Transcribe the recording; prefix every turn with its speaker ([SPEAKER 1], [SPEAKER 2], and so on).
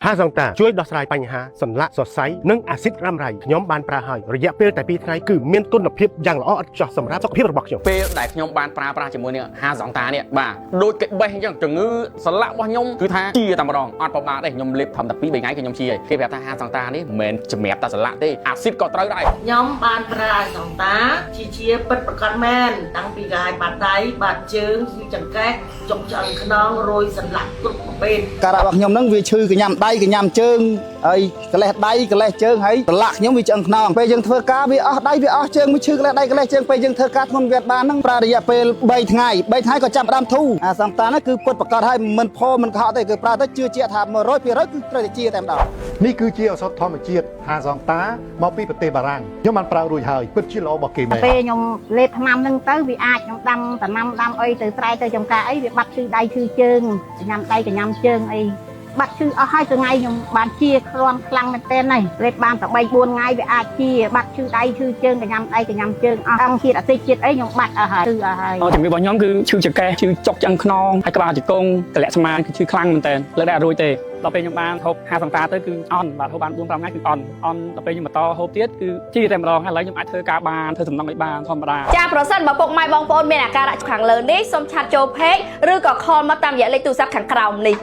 [SPEAKER 1] ហាសង្តាជួយដោះស្រាយបញ្ហាសន្លាក់សរសៃនិងអាស៊ីតរ៉ាំរ៉ៃខ្ញុំបានប្រើហើយរយៈពេលតែ2ថ្ងៃគឺមានគុណភាពយ៉ាងល្អឥតខ្ចោះសម្រាប់សុខភាពរបស់ខ្ញុំ
[SPEAKER 2] ពេលដែលខ្ញុំបានប្រើប្រាស់ជាមួយនឹងហាសង្តានេះបាទដូចគេបេះអញ្ចឹងជំងឺសន្លាក់របស់ខ្ញុំគឺថាជាតែម្ដងអត់ប្រមាទទេខ្ញុំលេបធម្មតា2 3ថ្ងៃគឺខ្ញុំជាហើយគេប្រាប់ថាហាសង្តានេះមិនមែនជំរាបតែសន្លាក់ទេអាស៊ីតក៏ត្រូវដែរ
[SPEAKER 3] ខ្ញុំបានប្រើសង្តាជាពិតប្រកបមែនតាំងពីកាយបាត់ដៃបាត់ជើងពីចង្កេះចុកឆ្អឹងខ្នងរយសន្លាក់គ្រប់ប្រភេទ
[SPEAKER 4] ការរបស់ខ្ញុំហ្នឹងវាឈឺកញ្ញាំដៃកញ្ញាំជើងហើយកលេសដៃកលេសជើងហើយប្រឡាក់ខ្ញុំវាឆ្អឹងខ្នងពេលយើងធ្វើការវាអស់ដៃវាអស់ជើងវាឈឺកលេសដៃកលេសជើងពេលយើងធ្វើការធ្ងន់វាបានហ្នឹងប្រើរយៈពេល3ថ្ងៃក៏ចាប់ផ្ដើមធូរអាសង្តានហ្នឹងគឺពុតប្រកាសហើយមិនផមិនខកទេគឺប្រើទៅជឿជាក់ថា 100% គឺត្រូវតែជាតែម្ដង
[SPEAKER 5] នេះគឺជាឱសថធម្មជាតិហាសង្តាមកពីប្រទេសបារាំងខ្ញុំបានប្រើរួចហើយពិតជាល្អរបស់គេមែន
[SPEAKER 6] ពេលខ្ញុំលេបថ្នាំហ្នឹងទៅវាអាចខ្ញុំដាំដំណាំដាំអីទៅស្រែទៅចំការអីវាបាត់ឈឺដៃឈឺជើងកញ្ញាំដៃកញ្ញាំជើងអីបាត់ឈឺអស់ហើយថ្ងៃខ្ញុំបានជាខ្លាំងមែនទែនហើយលេបបានតែ3 4ថ្ងៃវាអាចជាបាត់ឈឺដៃឈឺជើងកញ្ញាំដៃកញ្ញាំជើងអស់អង្គជាតិអាទិជាតិអីខ្ញុំបាត់អស់ហើយឈឺអស់ហើយ
[SPEAKER 7] ជំងឺរបស់ខ្ញុំគឺឈឺចង្កេះឈឺចុកឆ្អឹងខ្នងហើយក្បាលជង្គង់ទម្លាក់ស្មានគឺឈឺខ្លាំងមែនទែនលើកដែររួចទេដល់ពេលខ្ញុំបានហូបហាសង្តាទៅគឺអន់បាទហូបបាន4 5ថ្ងៃគឺអន់ដល់ពេលខ្ញុំបន្តហូបទៀតគឺជាតែម្ដងហើយឥឡូវខ្ញុំអាចធ្វើការបានធ្វើសំណង់ឲ្យបានធម្មតា
[SPEAKER 8] ចាប្រសិនបើពុកម៉ែបងប្អូនមានអាការៈខាងលើនេះសូមឆាត់ចូល Page ឬក៏ call មកតាមរយៈលេខទូរស័ព្ទខាងក្រោមនេះ